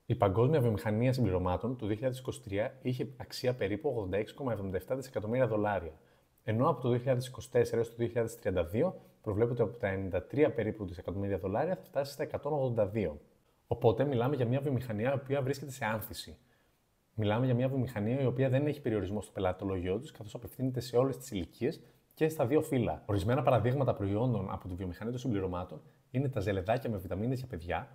Η παγκόσμια βιομηχανία συμπληρωμάτων το 2023 είχε αξία περίπου 86,77 δισεκατομμύρια δολάρια, ενώ από το 2024 έως το 2032 προβλέπεται ότι από τα 93 περίπου δισεκατομμύρια δολάρια θα φτάσει στα 182. Οπότε μιλάμε για μια βιομηχανία η οποία βρίσκεται σε άνθηση. Μιλάμε για μια βιομηχανία η οποία δεν έχει περιορισμό στο πελατολογιό του, καθώς απευθύνεται σε όλες τις ηλικίες και στα δύο φύλλα. Ορισμένα παραδείγματα προϊόντων από τη βιομηχανία των συμπληρωμάτων είναι τα ζελεδάκια με βιταμίνες για παιδιά,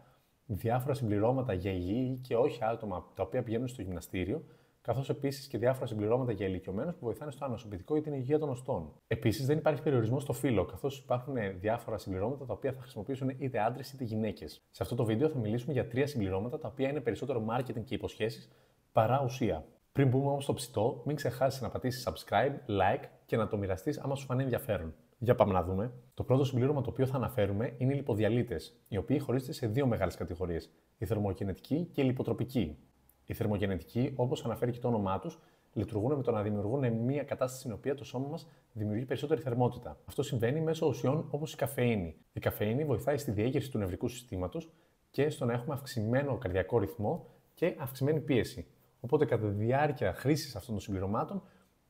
διάφορα συμπληρώματα για υγιή και όχι άτομα τα οποία πηγαίνουν στο γυμναστήριο, καθώς επίσης και διάφορα συμπληρώματα για ηλικιωμένους που βοηθάνε στο ανοσοποιητικό ή την υγεία των οστών. Επίσης, δεν υπάρχει περιορισμό στο φύλο, καθώς υπάρχουν διάφορα συμπληρώματα τα οποία θα χρησιμοποιήσουν είτε άντρες είτε γυναίκες. Σε αυτό το βίντεο θα μιλήσουμε για 3 συμπληρώματα τα οποία είναι περισσότερο marketing και υποσχέσεις παρά ουσία. Πριν μπούμε όμως στο ψητό, μην ξεχάσεις να πατήσεις subscribe, like και να το μοιραστείς άμα σου φανεί ενδιαφέρον. Για πάμε να δούμε. Το πρώτο συμπλήρωμα το οποίο θα αναφέρουμε είναι οι λιποδιαλύτες, οι οποίοι χωρίζονται σε δύο μεγάλες κατηγορίες, η θερμογενετική και η λιποτροπική. Οι θερμογενετικοί, όπως αναφέρει και το όνομά τους, λειτουργούν με το να δημιουργούν μια κατάσταση στην οποία το σώμα μας δημιουργεί περισσότερη θερμότητα. Αυτό συμβαίνει μέσω ουσιών όπως η καφεΐνη. Η καφεΐνη βοηθάει στη διέγερση του νευρικού συστήματος και στο να έχουμε αυξημένο καρδιακό ρυθμό και αυξημένη πίεση. Οπότε, κατά τη διάρκεια χρήσης αυτών των συμπληρωμάτων,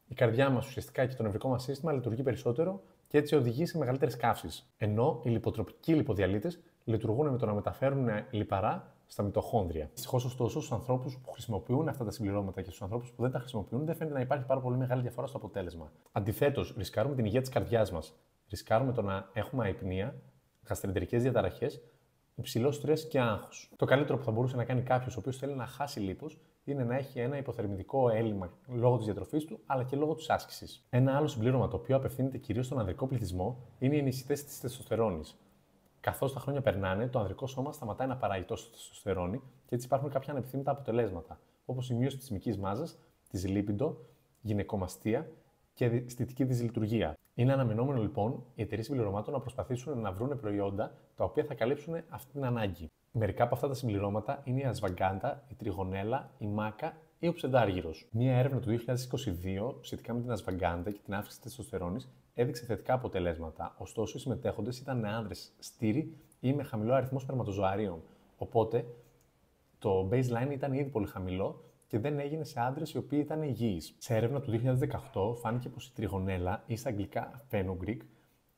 η καρδιά μας ουσιαστικά και το νευρικό μας σύστημα λειτουργεί περισσότερο και έτσι οδηγεί σε μεγαλύτερες καύσεις. Ενώ οι λιποτροπικοί λιποδιαλύτες λειτουργούν με το να μεταφέρουν λιπαρά στα μυτοχόνδρια. Δυστυχώς, ωστόσο, στους ανθρώπους που χρησιμοποιούν αυτά τα συμπληρώματα και στους ανθρώπους που δεν τα χρησιμοποιούν, δεν φαίνεται να υπάρχει πάρα πολύ μεγάλη διαφορά στο αποτέλεσμα. Αντιθέτως, ρισκάρουμε την υγεία της καρδιάς μας. Ρισκάρουμε το να έχουμε αϊπνία, γαστρεντερικές διαταραχές, υψηλό στρες και άγχος. Το καλύτερο που θα μπορούσε να κάνει κάποιος ο οποίος θέλει να χάσει λίπος είναι να έχει ένα υποθερμιδικό έλλειμμα λόγω της διατροφής του αλλά και λόγω της άσκησης. Ένα άλλο συμπλήρωμα το οποίο απευθύνεται κυρίως στον ανδρικό πληθυσμό είναι οι ενισχυτές της τεστοστερόνης. Καθώς τα χρόνια περνάνε, το ανδρικό σώμα σταματάει να παράγει τόσο τεστοστερόνη και έτσι υπάρχουν κάποια ανεπιθύμητα αποτελέσματα, όπως η μείωση της μυϊκής μάζας, της λίπιντο, γυναικομαστία και αισθητική δυσλειτουργία. Είναι αναμενόμενο λοιπόν οι εταιρείες συμπληρωμάτων να προσπαθήσουν να βρουν προϊόντα τα οποία θα καλύψουν αυτή την ανάγκη. Μερικά από αυτά τα συμπληρώματα είναι η ασβαγκάντα, η τριγωνέλα, η μάκα ή ο ψεντάργυρος. Μία έρευνα του 2022 σχετικά με την ασβαγκάντα και την αύξηση της τεστοστερόνης έδειξε θετικά αποτελέσματα. Ωστόσο, οι συμμετέχοντες ήταν άνδρες στήροι ή με χαμηλό αριθμό σπερματοζωαρίων. Οπότε, το baseline ήταν ήδη πολύ χαμηλό και δεν έγινε σε άντρες οι οποίοι ήταν υγιείς. Σε έρευνα του 2018 φάνηκε πως η τριγωνέλα ή στα αγγλικά fenugreek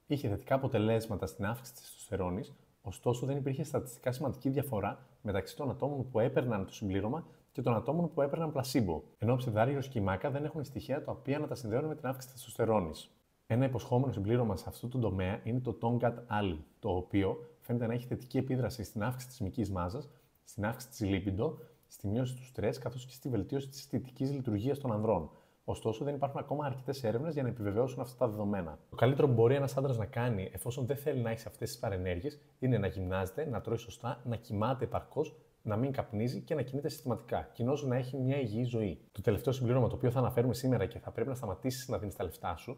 είχε θετικά αποτελέσματα στην αύξηση της τεστοστερόνης, ωστόσο δεν υπήρχε στατιστικά σημαντική διαφορά μεταξύ των ατόμων που έπαιρναν το συμπλήρωμα και των ατόμων που έπαιρναν πλασίμπο. Ενώ ο ψευδάργυρος και η μάκα δεν έχουν στοιχεία τα οποία να τα συνδέουν με την αύξηση της τεστοστερόνης. Ένα υποσχόμενο συμπλήρωμα σε αυτό το τομέα είναι το Tongat Ali, το οποίο φαίνεται να έχει θετική επίδραση στην αύξηση της μυϊκής μάζας, στην αύξηση της λίπιντο, στη μείωση του στρες καθώς και στη βελτίωση της αισθητικής λειτουργίας των ανδρών. Ωστόσο, δεν υπάρχουν ακόμα αρκετές έρευνες για να επιβεβαιώσουν αυτά τα δεδομένα. Το καλύτερο που μπορεί ένας άντρας να κάνει, εφόσον δεν θέλει να έχει αυτές τις παρενέργειες, είναι να γυμνάζεται, να τρώει σωστά, να κοιμάται επαρκώς, να μην καπνίζει και να κινείται συστηματικά, κοινώς να έχει μια υγιή ζωή. Το τελευταίο συμπλήρωμα το οποίο θα αναφέρουμε σήμερα και θα πρέπει να σταματήσεις να δίνεις τα λεφτά σου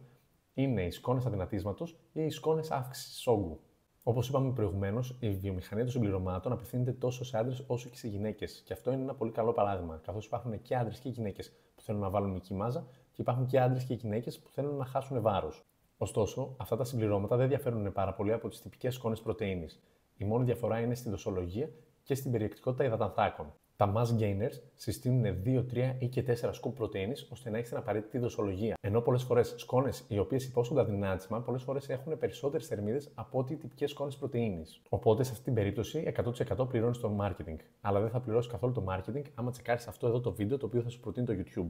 είναι οι σκόνες αδυνατίσματος ή οι σκόνες αύξησης όγκου. Όπως είπαμε προηγουμένως, η βιομηχανία των συμπληρωμάτων απευθύνεται τόσο σε άντρες όσο και σε γυναίκες. Και αυτό είναι ένα πολύ καλό παράδειγμα, καθώς υπάρχουν και άντρες και γυναίκες που θέλουν να βάλουν μυϊκή μάζα και υπάρχουν και άντρες και γυναίκες που θέλουν να χάσουν βάρος. Ωστόσο, αυτά τα συμπληρώματα δεν διαφέρουν πάρα πολύ από τις τυπικές σκόνες πρωτεΐνης. Η μόνη διαφορά είναι στη δοσολογία και στην περιεκτικότητα υδατανθράκων. Τα mass gainers συστήνουν 2, 3 ή και 4 σκουπ πρωτεΐνης ώστε να έχει την απαραίτητη δοσολογία. Ενώ πολλές φορές σκόνες οι οποίες υπόσχονται αδυνάτισμα, πολλές φορές έχουν περισσότερες θερμίδες από ό,τι οι τυπικές σκόνες πρωτεΐνης. Οπότε σε αυτή την περίπτωση 100% πληρώνεις το marketing. Αλλά δεν θα πληρώσεις καθόλου το marketing άμα τσεκάρεις αυτό εδώ το βίντεο το οποίο θα σου προτείνει το YouTube.